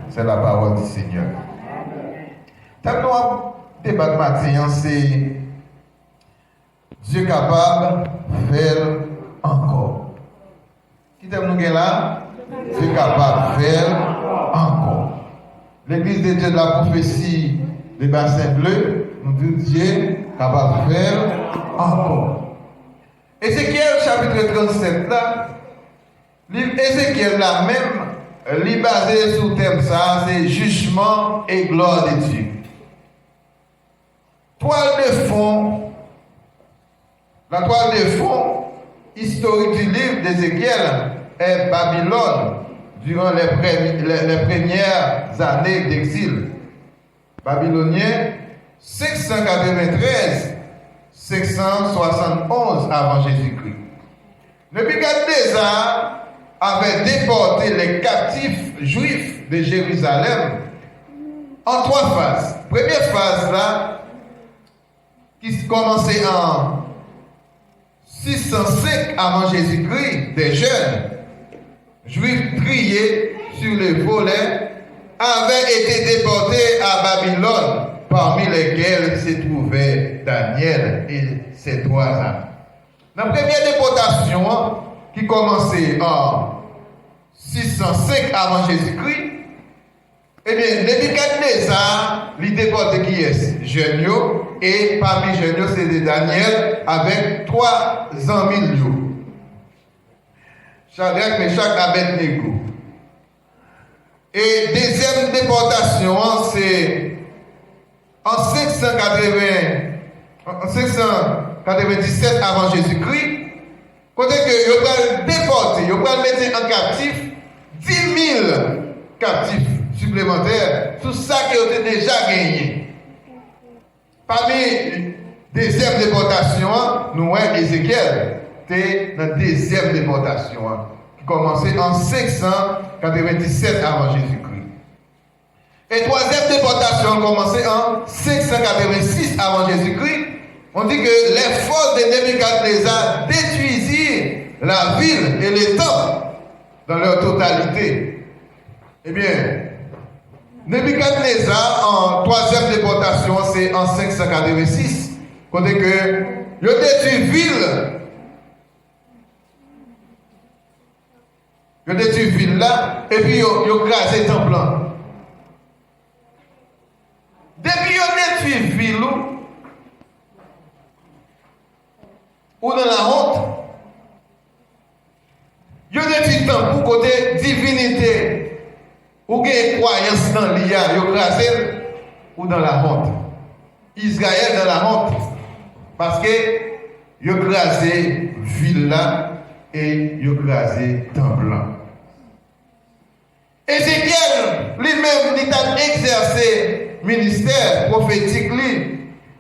C'est la parole du Seigneur. Tant qu'on débat matin, c'est Dieu capable de faire encore. Qui t'aime nous là? Dieu capable de faire encore. L'église de Dieu de la prophétie des bassins bleus nous dit Dieu capable de faire encore. Ézéchiel chapitre 37 là, Ézéchiel là même, il est basé sur le thème ça, c'est jugement et gloire de Dieu. Toile de fond, la toile de fond historique du livre d'Ézéchiel est Babylone durant les premières années d'exil. Babylonien 593-571 avant Jésus-Christ. Nebuchadnezzar avait déporté les captifs juifs de Jérusalem en 3 phases. Première phase là, qui commençait en 605 avant Jésus-Christ, des jeunes juifs triés sur les volets avaient été déportés à Babylone, parmi lesquels se trouvait Daniel et ses 3 amis. La première déportation, qui commençait en 605 avant Jésus-Christ, eh bien, Nebuchadnezzar, lui déporté qui est jeune, et parmi les jeunes, c'est Daniel avec 3 amis. Shadrach, Meshach, Abednego. Et deuxième déportation, c'est en 597 avant Jésus-Christ, côté que ils vont déporter, ils vont mettre en captif 10 000 captifs supplémentaires, tout ça qui ont déjà gagné. Parmi les deuxième déportation, nous avons Ézéchiel, c'était la deuxième déportation, qui commençait en 597 avant Jésus-Christ. Et troisième déportation commençait en 586 avant Jésus-Christ. On dit que les forces de Nebuchadnezzar détruisirent la ville et les temples dans leur totalité. Eh bien, Nebuchadnezzar en troisième déportation, c'est en 586. Côté que il a détruit ville. Il a détruit ville là, et puis il a crasé le temple. Depuis qu'il a détruit ville, ou dans la honte, il a détruit le temple pour côté divinité, ou qu'il croyance dans l'IA, il a crasé, ou dans la honte. Israël dans la honte, parce que il a crasé ville là, et il a crasé temple là. Ézéchiel lui-même, il a exercé ministère prophétique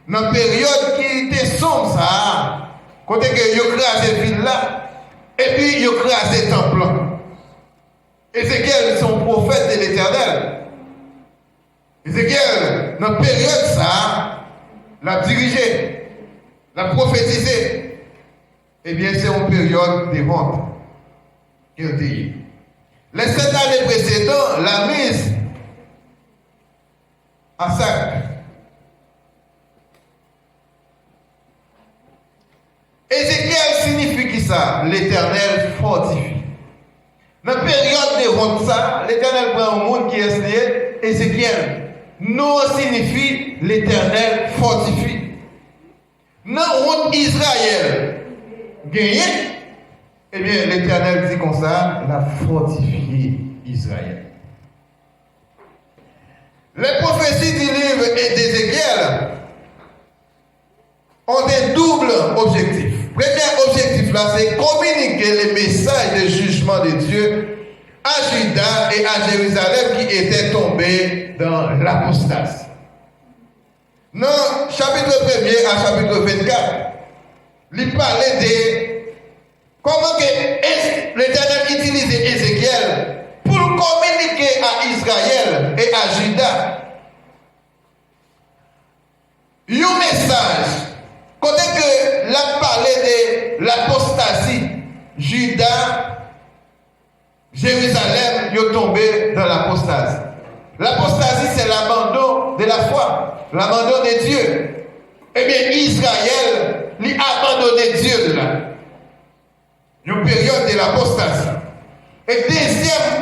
dans la période qui était sombre, ça, côté que il a crasé ville là, et puis il a crasé temple. Ézéchiel, son prophète de l'Éternel. Ézéchiel, dans la période ça, l'a dirigé, l'a prophétisé. Eh bien, c'est une période de vente qui a été. Les 7 années précédentes, la mise à sac. Ézéchiel signifie qui ça? L'Éternel fortifie. Dans la période de vente ça, l'Éternel prend un monde qui est lié. Ézéchiel, non signifie l'Éternel fortifie. Dans Israël, gagné, eh bien, l'Éternel dit comme ça, il a fortifié Israël. Les prophéties du livre d'Ézéchiel ont un double objectif. Premier objectif là, c'est communiquer les messages de jugement de Dieu à Juda et à Jérusalem qui étaient tombés dans l'apostasie. Dans chapitre 1er à chapitre 24, il parlait de comment l'Éternel utilisait Ézéchiel pour communiquer à Israël et à Juda un message. Côté que l'a parlé de l'apostasie, Juda, Jérusalem, ils sont tombés dans l'apostasie. L'apostasie, c'est l'abandon de la foi, l'abandon de Dieu. Eh bien, Israël, lui a abandonné Dieu de là. Une période de l'apostasie. Et deuxième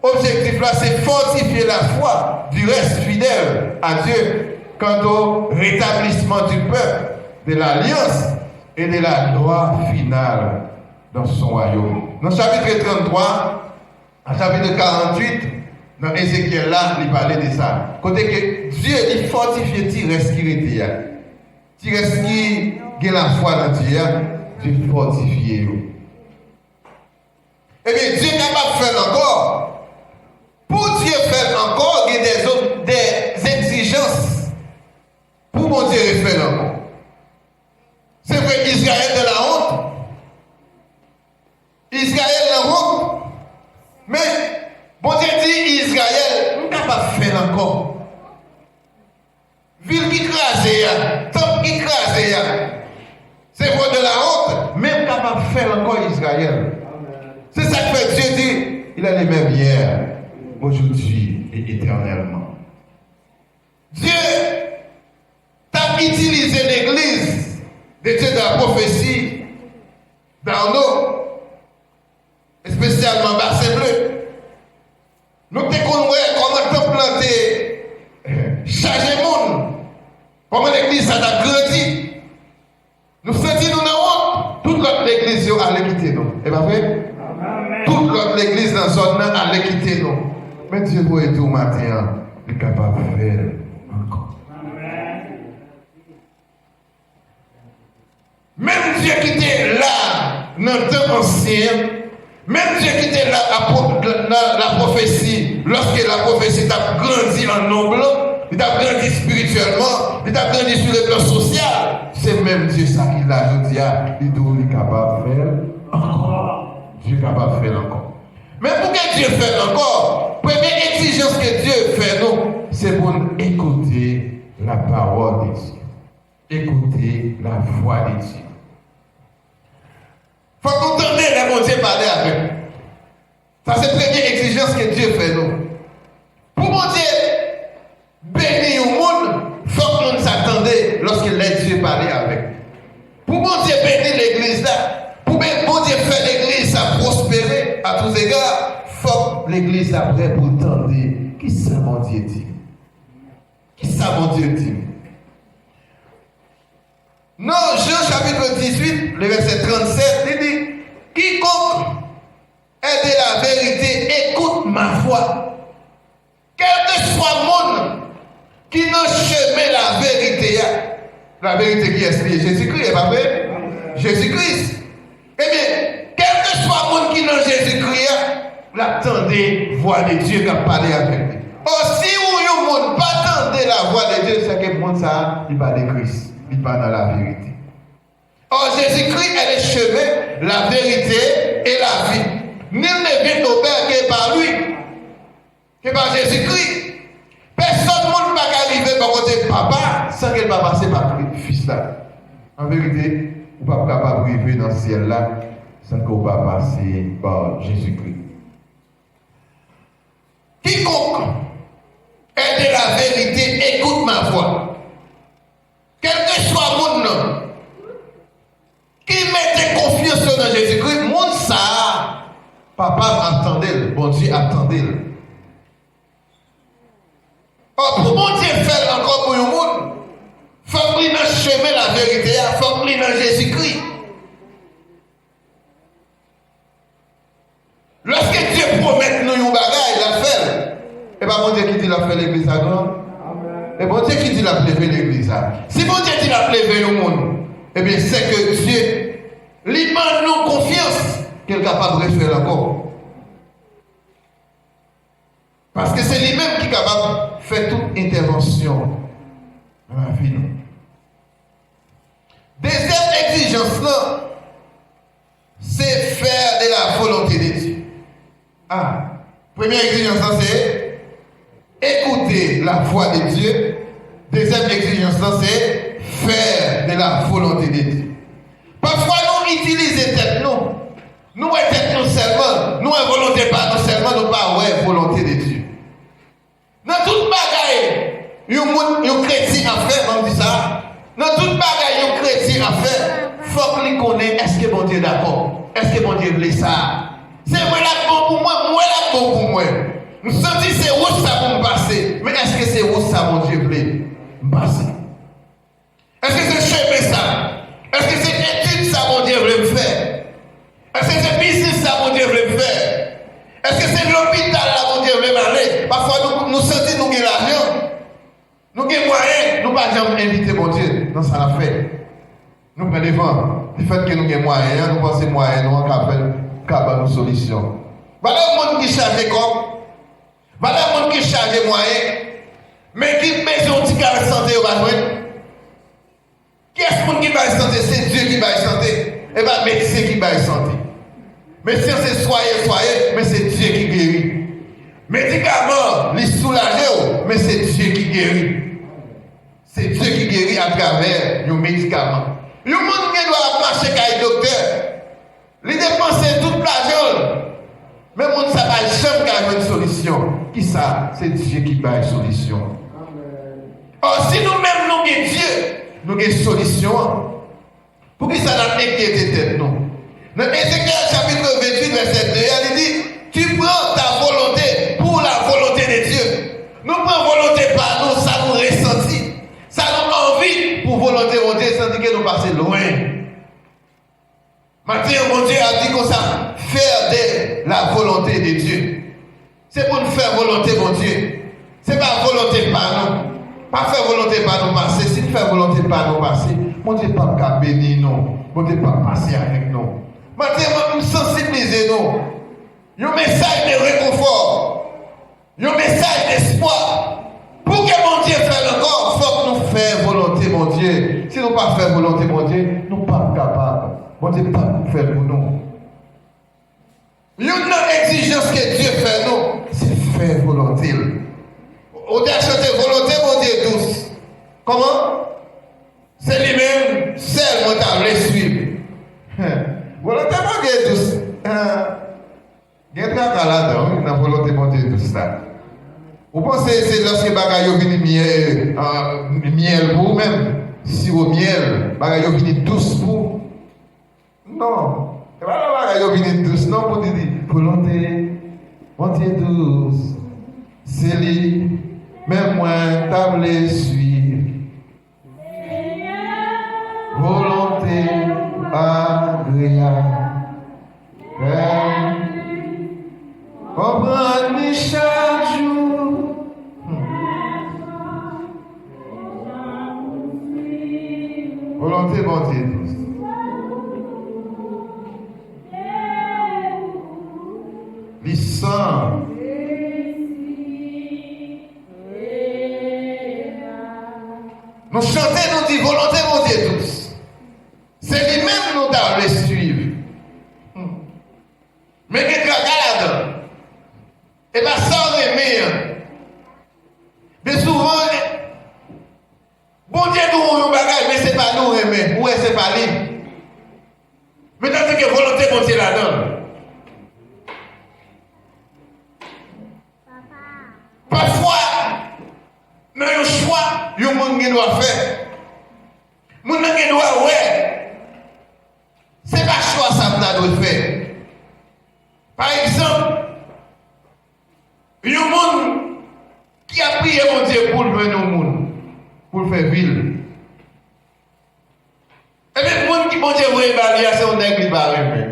objectif là, c'est fortifier la foi du reste fidèle à Dieu quant au rétablissement du peuple, de l'alliance et de la gloire finale dans son royaume. Dans le chapitre 33, en chapitre 48, dans Ézéchiel là, il parlait de ça. Côté que Dieu il fortifie le reste qui était. Si reste qui a la foi dans Dieu, Dieu fortifie. Eh bien, Dieu est capable de faire encore. Pour Dieu faire encore, il y a des exigences. Pour mon Dieu faire encore. C'est vrai, Israël de la honte. Israël de la honte. Mais, bon Dieu dit, Israël, nous ne sommes pas faire encore. Ville qui crase, temple qui crase, c'est pour de la honte, même capable de faire encore Israël. C'est ça que fait Dieu dit, il a les mêmes hier, aujourd'hui et éternellement. Dieu t'a utilisé l'église de Dieu de la prophétie dans nous, spécialement Bassin Bleu. Nous te connaissons comment t'as planté, chargé le monde. Comment l'église a grandi. Nous sentons nous dans honte. Toute l'autre église allait quitter nous. Et bien vrai? Toute l'autre église dans la zone allait quitter nous. Mais Dieu pour être au matin, il est capable de faire encore. Même Dieu qui était là dans le temps ancien, même Dieu qui était là dans la prophétie, lorsque la prophétie a grandi en nombre, il a grandi spirituellement, il a grandi sur le plan social. C'est même Dieu ça qu'il a dit, il est capable de faire encore. Dieu est capable de faire encore. Mais pour que Dieu fasse encore, première exigence que Dieu fait nous, c'est pour écouter la parole de Dieu. Écouter la voix de Dieu. Il faut qu'on entende les mon Dieu parler avec nous. Ça c'est la première exigence que Dieu fait nous. Pour mon Dieu bénir au monde, il faut que nous s'attendions lorsque les Dieu parlait avec nous. Pour mon Dieu bénir l'église là, pour mon Dieu faire l'église à prospérer à tous égards, il faut que l'église après pour entendre qui ça mon Dieu dit. Qui ça mon Dieu dit. Non, Jean chapitre 18, le verset 37, il dit, quiconque est de la vérité, écoute ma voix. Quel que soit le monde qui n'a chemin la vérité qui est liée, Jésus-Christ, est pas vrai? Jésus-Christ. Eh bien, quel que soit le monde qui n'a Jésus-Christ, l'attendez voix de Dieu qui a parlé avec lui. Or, si vous ne monde pas attendez la voix de Dieu, c'est que le monde ça, il parle de Christ. Il parle dans la vérité. Or, Jésus-Christ est le chemin, la vérité et la vie. Nul ne vient au Père que par lui, que par Jésus-Christ. Personne ne peut pas arriver par côté papa sans qu'elle va passer par le fils là. En vérité, vous ne pouvez pas arriver dans le ciel là sans que vous ne passer par Jésus-Christ. Quiconque est de la vérité, écoute ma voix. Quel que soit le monde qui mette confiance dans Jésus-Christ, monde ça, papa attendait, bon Dieu attendait. Or, pour mon Dieu faire encore pour le monde, il faut qu'il dans le chemin la vérité, il faut qu'il dans Jésus-Christ. Lorsque Dieu promet nous un bagage, il a fait. Et pas mon Dieu qui dit qu'il a fait l'église à grande. Et bon Dieu qui dit qu'il a plévé l'église. Si bon Dieu dit qu'il a plévé le monde, eh bien c'est que Dieu lui demande nous confiance qu'il est capable de faire encore. Parce que c'est lui-même qui est capable de faire toute intervention dans la vie. Deuxième exigence, là, c'est faire de la volonté de Dieu. Première exigence, c'est écouter la voix de Dieu. Deuxième exigence, c'est faire de la volonté de Dieu. Parfois, nous utilisons tête nous. Nous tête nous seulement. Nous volonté pas nous seulement, nous pas volonté de Dieu. un chrétien à faire, on dit ça. Dans toute bagaille, un chrétien à faire, il faut qu'il connaisse est-ce que bon Dieu est d'accord? Est-ce que bon Dieu voulait ça? C'est moi là bon pour moi là bon pour moi. Nous sommes dit c'est où ça pour me passer. Mais est-ce que c'est où ça mon Dieu voulait me passer? Est-ce que c'est chemin ça? Est-ce que c'est étude ça mon Dieu voulait me faire? Est-ce que c'est business ça mon Dieu voulait me faire? Est-ce que c'est l'hôpital là mon Dieu voulait m'aller? Parfois nous sentons nous avons l'argent. Nous avons moyens. Nous ne pouvons jamais inviter mon Dieu dans ça la fait. Nous prenons devant. Le fait que nous avons moyens, nous pensons moyens, nous avons une solution. Voilà le monde qui charge comme. Voilà le monde qui charge moyens. Mais qui besoin de carré santé au besoin. Qui est-ce qui va santé? C'est Dieu qui va santé. Et bien, médecin qui va santé. Médecin, c'est soyez, mais c'est Dieu qui guérit. Médicaments, les soulager, mais c'est Dieu qui guérit. C'est Dieu qui guérit à travers les médicaments. Le monde qui doit marcher avec le docteur, il dépense toute l'argent. Mais le monde ne sait pas jamais une solution. Qui ça? C'est Dieu qui va une solution. Or, si nous-mêmes nous avons Dieu, nous avons une solution. Pour qui ça n'a pas inquiété tête nous? Dans Ézéchiel chapitre 28, verset 2, il dit, tu prends ta volonté pour la volonté de Dieu. Nous prenons volonté par nous, ça nous ressentit. Ça nous envie pour volonté de Dieu, sans dire que nous passons loin. Maintenant, mon Dieu a dit comme ça, faire de la volonté de Dieu. C'est pour nous faire volonté, mon Dieu. Ce n'est pas volonté par nous. Pas faire volonté par nous passer. Si nous faisons volonté par nous passer, mon Dieu pas qu'à bénir nous. Mon Dieu pas passer avec nous. Maintenant, nous sensibiliser nous. Un message de réconfort. Un message d'espoir. Pour que mon Dieu fasse encore, il faut que nous fassions volonté, mon Dieu. Si nous ne pas faire volonté, mon Dieu, nous ne sommes pas capables. Mon Dieu, pas nous faire pour nous. Une exigence que Dieu fait nous, c'est faire volonté. On a chanté volonté, mon Dieu, douce. Comment? C'est lui-même, seul, mon Dieu, le suivre. Volonté, mon Dieu, douce. Il y a un cas là-dedans, il y a volonté, mon Dieu, douce. Vous pensez que c'est lorsque bagaille vient miel pour vous-même, si au miel, bagaille vient douce pour. Non. Et voilà, bagaille vient douce. Non, pour dire volonté, mon Dieu, douce. C'est lui. Mais moi, table suivre. Volonté agréable. Comprendre chaque jour. Volonté, bon Dieu, tous. Les sangs. Nous chantons, nous disons volonté, mon Dieu, tous. C'est lui-même nous devons le suivre. Mais quelqu'un regarde. Et bien, ça, on aime. Mais souvent, bon Dieu, nous, nous bagage, mais ce n'est pas nous aimer. Ou est-ce que ce n'est pas lui? Mais dans que volonté, bon Dieu, la donne. Parfois, dans un choix, il y a un monde qui doit faire. Le monde qui doit ouais. Ce n'est pas un choix ça que nous doit faire. Par exemple, il y a un monde qui a prié mon Dieu pour le venir au monde, pour le faire ville. Et bien, le monde qui mon Dieu veut évaluer, c'est un nègre qui va arriver.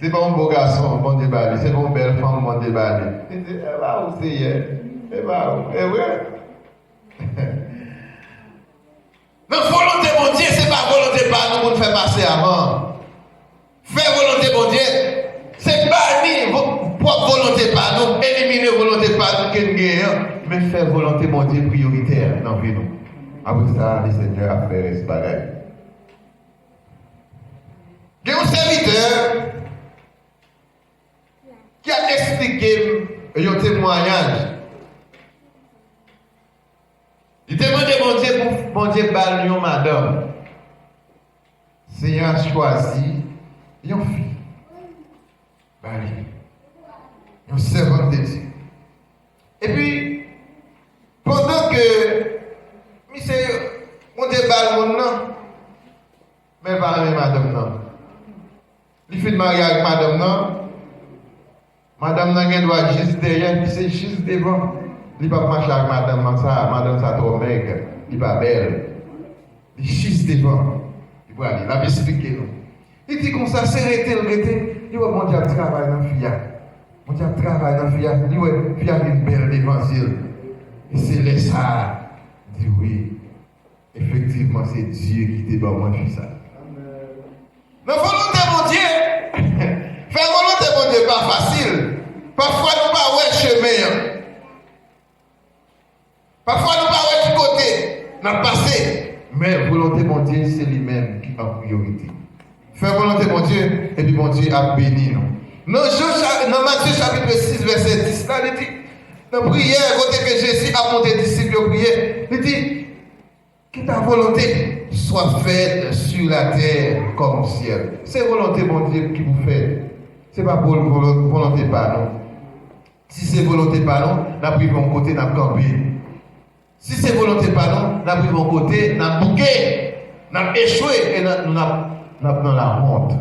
C'est pas un beau garçon, mon Dieu bali. C'est pas une belle femme, mon Dieu bali. Il dit, eh bah, où c'est hier? Eh bah, où? Eh ouais. Notre volonté, mon Dieu, c'est pas volonté par nous pour nous faire passer avant. Faire volonté, mon Dieu, c'est pas ni propre volonté par nous, éliminer volonté par nous que nous gagnons, mais faire volonté, mon Dieu, prioritaire dans vie nous. Après ça, le Seigneur a fait ce bagage. Il y a un serviteur qui a expliqué un témoignage. Il demandait mon Dieu pour mon Dieu parler une madame. Seigneur a choisi une fille. Une servante de Dieu. Et puis, fin marié avec madame, non? Madame n'a doit juste derrière, puis c'est juste devant. Il ne peut pas marcher avec madame ça trop maigre, il n'est pas belle. Il est juste devant. Il va aller, il va expliquer. Il dit comme ça, c'est arrêté. Il va mon Dieu travail dans le fille. Mon Dieu travail dans le fille. Il va faire une belle évangile. Et c'est là ça. Il dit oui, effectivement, c'est Dieu qui te donne mon fils. La volonté mon Dieu, faire volonté mon Dieu pas facile. Parfois nous pas ouais chemin. Parfois nous pas ouais du côté, n'a passé. Mais volonté mon Dieu, c'est lui-même qui est en priorité. Faire volonté mon Dieu, et puis mon Dieu a béni nous. Dans Matthieu chapitre 6, verset 10, là, il dit, dans prière, côté que Jésus a monté disciples au prier, il dit, que ta volonté soit faite sur la terre comme au ciel. C'est volonté mon Dieu qui vous fait. Ce n'est pas pour volonté pas non. Si c'est volonté pas non, nous avons pris mon côté, nous avons campé. Si c'est volonté pas non, nous avons pris mon côté, nous avons bouqué, nous avons échoué et nous avons dans la honte.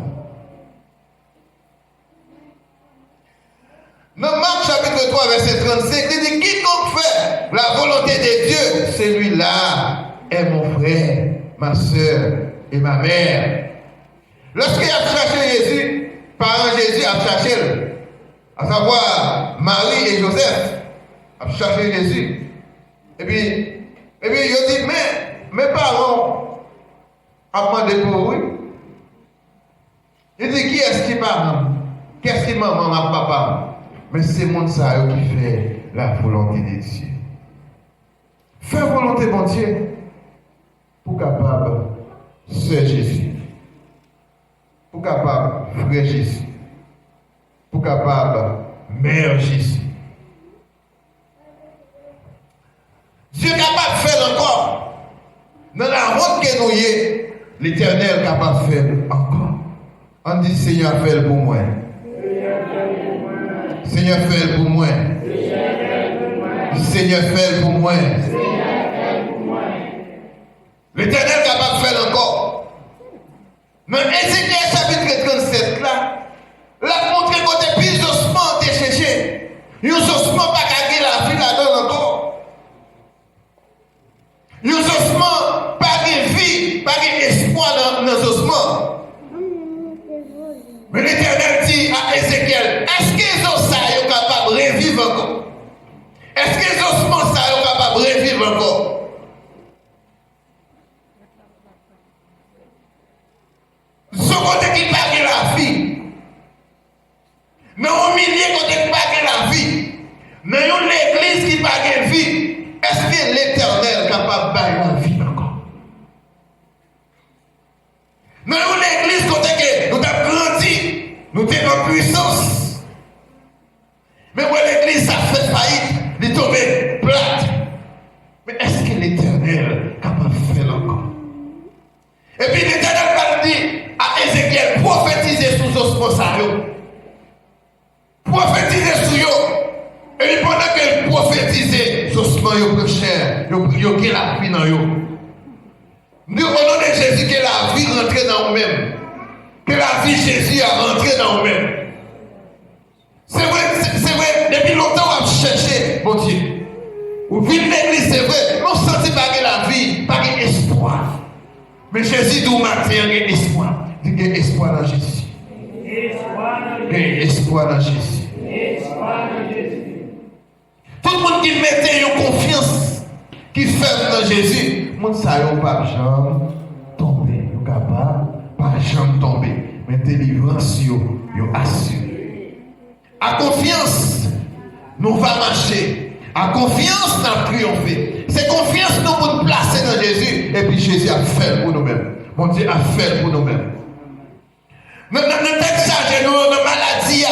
Dans Marc chapitre 3, verset 35, il dit quiconque fait la volonté de Dieu, celui-là est mon frère, ma soeur et ma mère. Lorsqu'il a cherché Jésus, parents Jésus a cherché, à savoir Marie et Joseph, a cherché Jésus. Et puis il dit, mais mes parents ont demandé pour lui. Il dit, qui est-ce qui parle? Qu'est-ce qui maman, ma papa? Mais c'est mon ça qui fait la volonté de Dieu. Faire volonté mon Dieu pour capable Sœur Jésus, pour capable Frère Jésus, pour capable Mère Jésus. Dieu est capable de faire encore. Dans la route que nous y est, l'Éternel est capable de faire encore. On dit Seigneur, fais-le pour moi. Seigneur, fais-le pour moi. Seigneur, fais-le pour moi. L'Éternel est capable de faire encore. Dans Ézéchiel chapitre 37, là, la montré côté plus osement de chercher. Ils osement pas gagner la vie là-dedans encore. Ils osement pas de vie, pas d'espoir dans nos ossements. Mais l'Éternel dit à Ézéchiel, est-ce que les os sont capables de revivre encore? Est-ce que les ossements sont capables de revivre encore? Ce côté qui parle la vie, dans un milieu côté qui parle la vie, dans une église qui parle la vie, est-ce que l'Éternel est capable de faire la vie encore? Dans une église côté que nous avons grandi, nous sommes en puissance. Mais où l'église a fait faillite, elle est tombée plate. Mais est-ce que l'Éternel est capable de faire encore? Et puis l'Éternel va dire à Ézéchiel, prophétisez sous osmosario. Prophétisez sur eux. Et puis pendant qu'elle prophétisait, osmosario plus cher, il y a la vie dans eux. Nous, au nom de Jésus, que la vie rentre dans nous-mêmes. Que la vie de Jésus a rentré dans nous-mêmes. C'est vrai, depuis longtemps on a cherché, mon Dieu. Ou vivre l'église, c'est vrai, on ne sentit pas que la vie, pas d'espoir. Mais Jésus dit au matin, il y a espoir. Il y a espoir dans Jésus. Il y a espoir dans Jésus. Tout le monde qui mettait une confiance, qui fait dans Jésus, le monde ne sait pas jamais tomber, il est capable. Pas jamais tomber, mais délivrance, yo assuré. À confiance, nous va marcher. À confiance, nous allons triompher. C'est confiance nous pour nous placer dans Jésus. Et puis Jésus a fait pour nous-mêmes. Mon Dieu a fait pour nous-mêmes. Nous sommes chargés de nos maladies.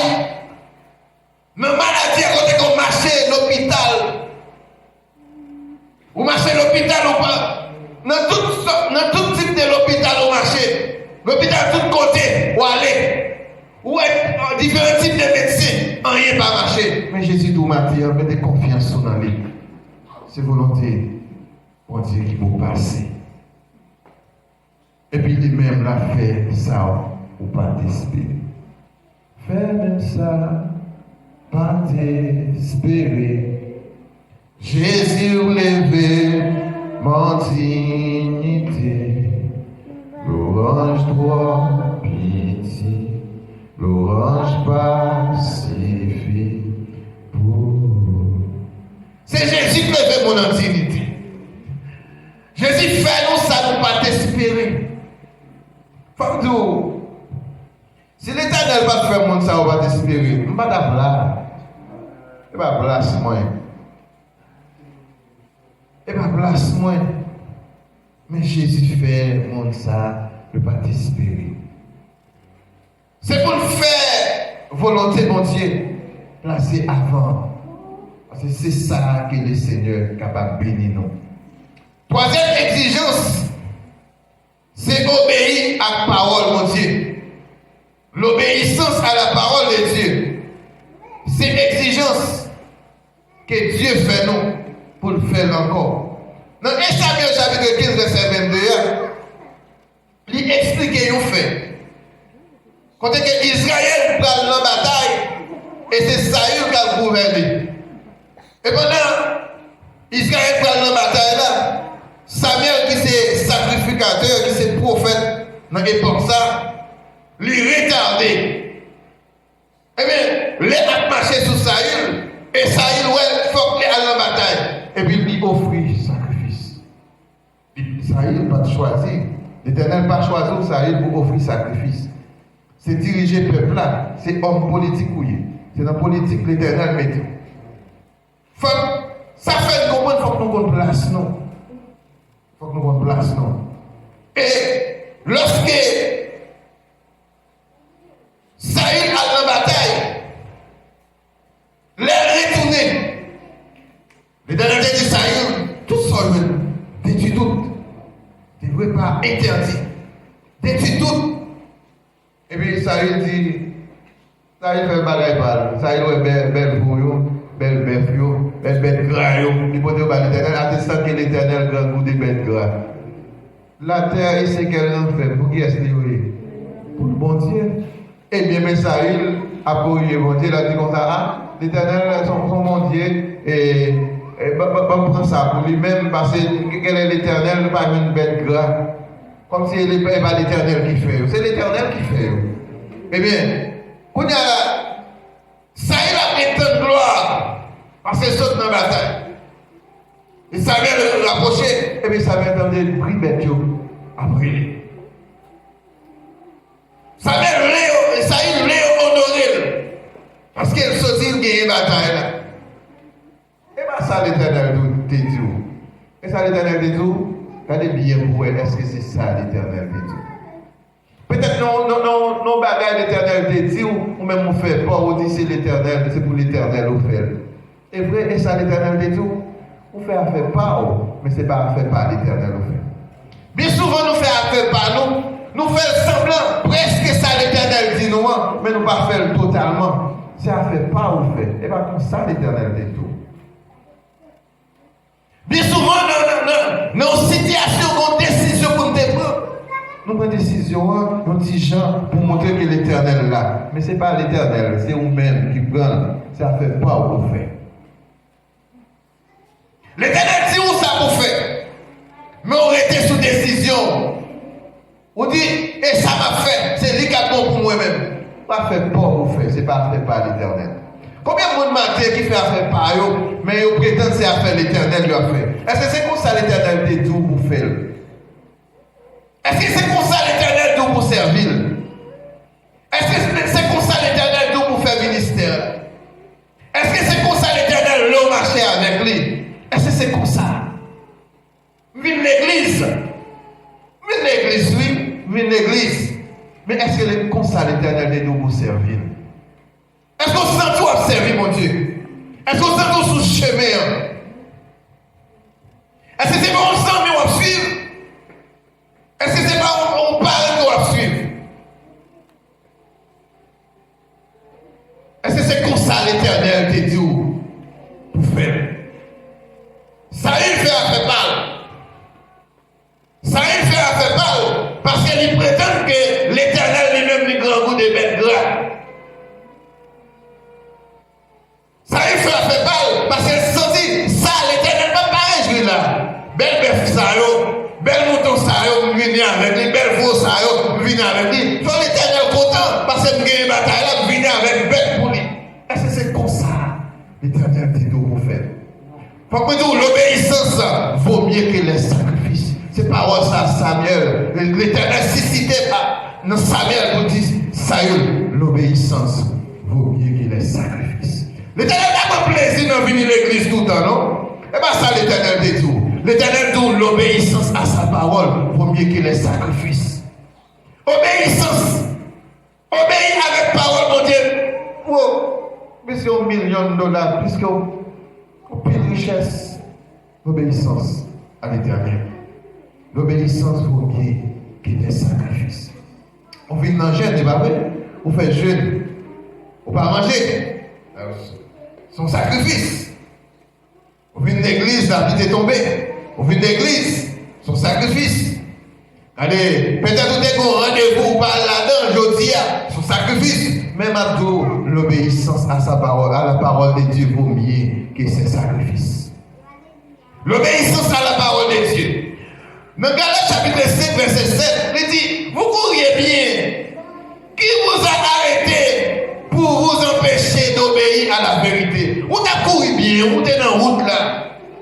Nos maladies, quand on marche à l'hôpital. Vous marchez à l'hôpital ou pas? Dans tout type de l'hôpital, on marche. L'hôpital tout côté, où aller, où être différents types de médecins, rien pas marcher. Mais Jésus tout matin, mettez confiance dans lui. C'est volonté, pour Dieu qui vous passe. Et puis lui-même l'a fait ça, ou pas d'espérer. Fais même ça, pas t'espérer. Jésus levé, mon dignité. L'orange droit, pitié. L'orange pacifie. C'est Jésus qui levé mon dignité. Jésus fait nous ça, nous pas t'espérer. Faut que si l'Éternel va faire mon ça, on va t'espérer. Je ne vais pas t'appeler. Je ne vais pas place moi. Je ne vais pas place moi. Mais Jésus fait mon ça, je ne vais pas t'espérer. C'est pour faire volonté mon Dieu, placer avant. Parce que c'est ça que le Seigneur est capable de bénir nous. Troisième exigence, c'est obéir à la parole, mon Dieu. L'obéissance à la parole de Dieu, c'est l'exigence que Dieu fait nous pour le faire encore. Dans 1 Samuel chapitre 15, verset 22, il explique ce qu'il fait. Quand Israël prend la bataille, et c'est Saül qui a gouverné. Et pendant Israël prend la bataille là, Samuel qui c'est sacrificateur, qui c'est prophète dans l'époque ça, lui retarder. Eh bien, les a marché sur Saül, et Saül, ouais, il faut qu'il aille en bataille. Et puis, il offrit sacrifice. Saül n'a pas choisi. L'Éternel n'a pas choisi Saül pour offrir sacrifice. C'est diriger le peuple là, c'est homme politique ou c'est dans la politique l'Éternel met. Ça fait comprendre, il faut que nous avons place, non? Il faut que nous avons place, non? Et lorsque Saül a la bataille, les retourner. L'Éternel dit Saül, tout seul, détruit tout. Tu ne veux pas interdit. Détruit tout. Et puis Saül dit, Saül fait bagaille par Saül est belle pour vous, belle bœuf, belle gras. Il faut dire à l'Éternel, attestant que l'Éternel grand goût des belles gras. La terre, et c'est qu'elle en fait. Pour qui est-ce qu'il y pour le bon Dieu. Eh bien, mais Saül a prié mon Dieu, il a dit comme ça, ah, l'Éternel, son mon Dieu, et prendre ça pour lui-même, parce que quel est l'Éternel, pas une bête gras. Comme si ce n'est pas l'Éternel qui fait. C'est l'Éternel qui fait. Eh bien, quand il y a Saül a pris tant de gloire, parce qu'il saute dans la bataille. Et Samuel le rapprocher, et bien Samuel entendait le prix bête à brûler. Saül l'a honoré, parce qu'il sortit de gagner la bataille là. Et bien ça l'Éternel te dit. Et ça l'Éternel te dit, regardez bien pour elle, est-ce que c'est ça l'Éternel te dit? Peut-être non bagaille l'Éternel te dit, ou même on fait pas, on dit c'est l'Éternel, c'est pour l'Éternel on fait. Et vrai, et ça l'Éternel te dit, on fait affaire par, mais ce n'est pas affaire par l'Éternel on fait. Bien souvent nous faisons affaire par nous faisons semblant, presque ça l'Éternel dit nous, mais nous ne pas faire totalement. C'est affaire par on fait. Et bien comme ça l'Éternel dit tout. Bien souvent, dans une situation, dans une décision pour nous prendre, nous prenons une décision, nous disons pour montrer que l'Éternel est là. Mais ce n'est pas l'Éternel, c'est nous-mêmes qui prenons. C'est affaire pas pour faire. L'Éternel dit où ça pour faire. Mais on était sous décision. On dit, et ça m'a fait, c'est lui qui a bon pour moi-même. Pas fait pas pour faire, c'est pas fait par l'Éternel. Combien de monde matin qui fait affaire par eux, mais ils prétendent que c'est affaire l'Éternel lui a fait. Est-ce que c'est comme ça l'Éternel dit tout pour faire? Est-ce que c'est comme ça l'Éternel dit pour servir? Est-ce que c'est comme ça l'Éternel dit pour faire ministère? Est-ce que c'est comme ça l'Éternel l'a marché avec lui? Est-ce que c'est comme ça? Vive l'église. Vive l'église, oui. Vive l'église. Mais est-ce que c'est comme ça l'Éternel dit pour servir? Est-ce qu'on sent tout observer, mon Dieu? Est-ce qu'on sent tout sous le chemin? Est-ce que c'est pas on sent mais on va suivre? Est-ce que c'est pas on parle qu'on va suivre? Est-ce que c'est comme ça l'Éternel te dit pour faire? Saül fait affaire mal. Saül fait affaire mal parce qu'il prétend que l'Éternel lui-même lui grand goût des bêtes gras. belle bœuf ça yo, belle mouton ça yo, venir avec lui, belle veau ça yo, venir avec lui. Faut l'Éternel content parce que nous gagnons une bataille là, venir avec belle pour lui. Est-ce que c'est comme ça l'Éternel dit pour faire? Faut que nous l'obéissance vaut mieux que les sacrifices. C'est parole ça Samuel. L'Éternel suscitait dans Samuel nous dit ça y l'obéissance vaut mieux que les sacrifices. L'Éternel n'a pas plaisir de venir à l'église tout le temps, non? Et bien ça l'Éternel dit tout. L'Éternel dit l'obéissance à sa parole vaut mieux que les sacrifices. Obéissance. Obéir avec parole, mon Dieu. Oh, puisque $1 million, puisque plus richesse. L'obéissance à l'Éternel. L'obéissance vaut mieux que les sacrifices. On vient dans le jeûne, c'est pas vrai? On fait jeûne. On ne peut pas manger. Son sacrifice. On vient de l'église, la vie est tombée. On vient de l'église, son sacrifice. Allez, peut-être que vous avez rendez-vous par là-dedans, je dis, son sacrifice. Même à tout, l'obéissance à sa parole, à la parole de Dieu vaut mieux que ses sacrifices. L'obéissance à la parole de Dieu. Dans Galates chapitre 5, verset 7, il dit, vous courriez bien. Qui vous a arrêté pour vous empêcher d'obéir à la vérité? Vous avez couru bien, vous êtes dans la route